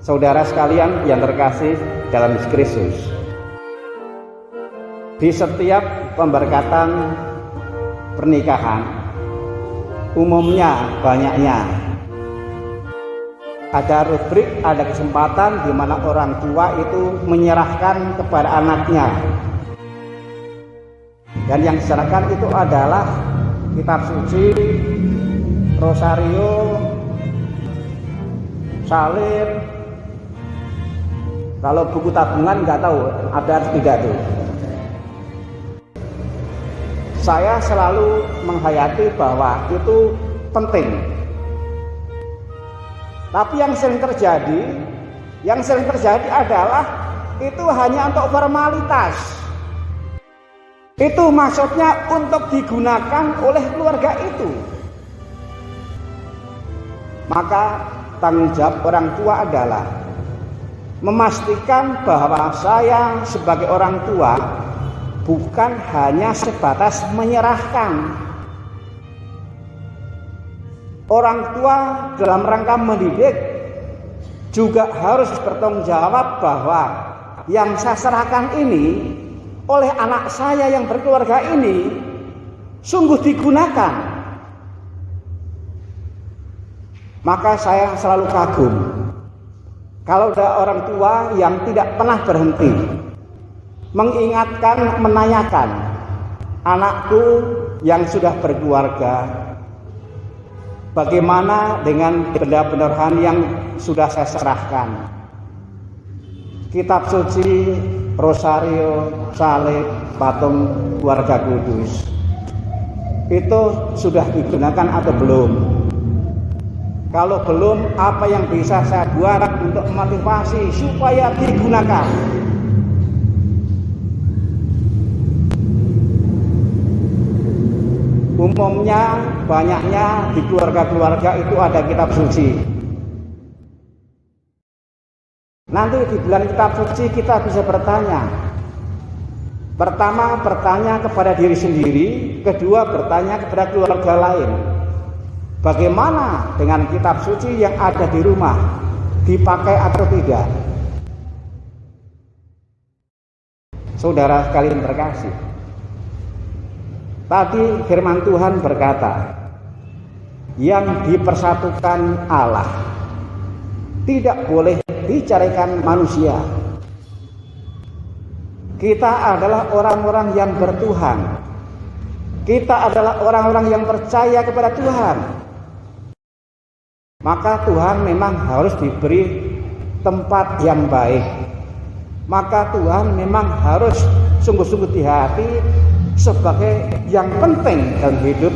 Saudara sekalian yang terkasih dalam Kristus, di setiap pemberkatan pernikahan, umumnya banyaknya ada rubrik, ada kesempatan di mana orang tua itu menyerahkan kepada anaknya, dan yang diserahkan itu adalah kitab suci, rosario, salib. Kalau buku tabungan nggak tahu ada atau tidak tuh. Saya selalu menghayati bahwa itu penting. Tapi yang sering terjadi adalah itu hanya untuk formalitas. Itu maksudnya untuk digunakan oleh keluarga itu. Maka tanggung jawab orang tua adalah memastikan bahwa saya sebagai orang tua bukan hanya sebatas menyerahkan. Orang tua dalam rangka mendidik juga harus bertanggung jawab bahwa yang saya serahkan ini oleh anak saya yang berkeluarga ini sungguh digunakan. Maka saya selalu kagum kalau ada orang tua yang tidak pernah berhenti mengingatkan, menanyakan, anakku yang sudah berkeluarga, bagaimana dengan benda-benda rohani yang sudah saya serahkan? Kitab suci, rosario, salib, patung keluarga kudus, itu sudah digunakan atau belum? Kalau belum, apa yang bisa saya buat untuk memotivasi supaya digunakan? Umumnya, banyaknya di keluarga-keluarga itu ada kitab suci. Nanti di bulan kitab suci kita bisa bertanya. Pertama, bertanya kepada diri sendiri. Kedua, bertanya kepada keluarga lain. Bagaimana dengan kitab suci yang ada di rumah? Dipakai atau tidak? Saudara sekalian terkasih, tadi firman Tuhan berkata, yang dipersatukan Allah tidak boleh dicarikan manusia. Kita adalah orang-orang yang bertuhan. Kita adalah orang-orang yang percaya kepada Tuhan. Maka Tuhan memang harus diberi tempat yang baik. Maka Tuhan memang harus sungguh-sungguh di hati sebagai yang penting dalam hidup,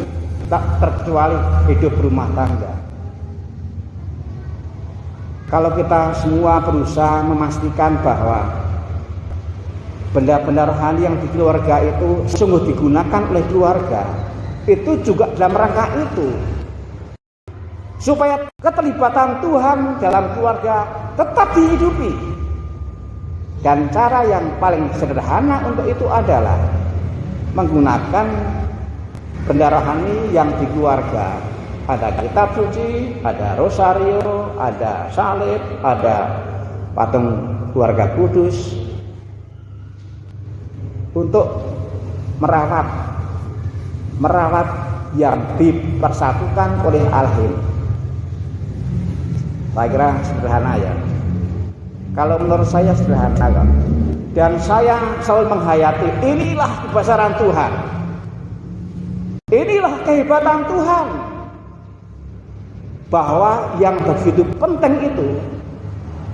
tak terkecuali hidup rumah tangga. Kalau kita semua berusaha memastikan bahwa benda-benda rohani yang di keluarga itu sungguh digunakan oleh keluarga, itu juga dalam rangka itu, supaya keterlibatan Tuhan dalam keluarga tetap dihidupi. Dan cara yang paling sederhana untuk itu adalah menggunakan benda rohani yang di keluarga. Ada kitab suci, ada rosario, ada salib, ada patung keluarga kudus, untuk merawat yang dipersatukan oleh Allah ini. Saya kira sederhana ya. Kalau menurut saya sederhana kan. Dan saya selalu menghayati, inilah kebesaran Tuhan. Inilah kehebatan Tuhan. Bahwa yang begitu penting itu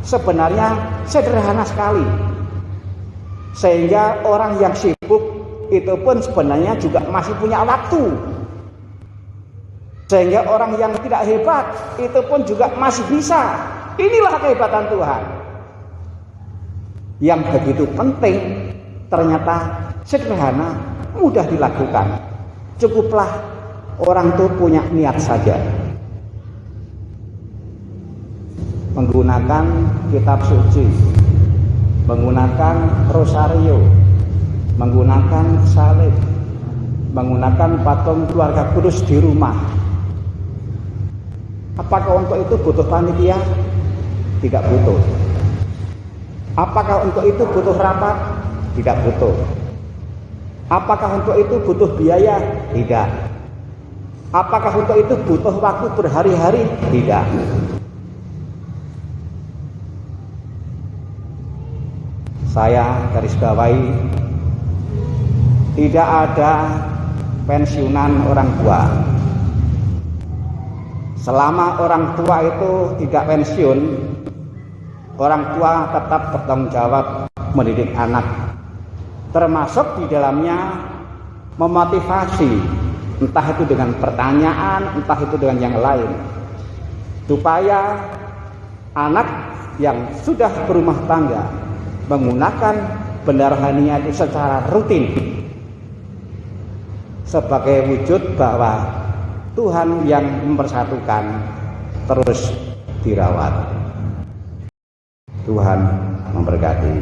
sebenarnya sederhana sekali. Sehingga orang yang sibuk itu pun sebenarnya juga masih punya waktu. Sehingga orang yang tidak hebat itu pun juga masih bisa. Inilah kehebatan Tuhan. Yang begitu penting ternyata sederhana, mudah dilakukan. Cukuplah orang itu punya niat saja. Menggunakan kitab suci, menggunakan rosario, menggunakan salib, menggunakan patung keluarga kudus di rumah. Apakah untuk itu butuh panitia? Tidak butuh. Apakah untuk itu butuh rapat? Tidak butuh. Apakah untuk itu butuh biaya? Tidak. Apakah untuk itu butuh waktu berhari-hari? Tidak. Saya garis bawahi, tidak ada pensiunan orang tua. Selama orang tua itu tidak pensiun, orang tua tetap bertanggung jawab mendidik anak, termasuk di dalamnya memotivasi, entah itu dengan pertanyaan, entah itu dengan yang lain, supaya anak yang sudah berumah tangga menggunakan bendera hania itu secara rutin sebagai wujud bahwa Tuhan yang mempersatukan terus dirawat. Tuhan memberkati.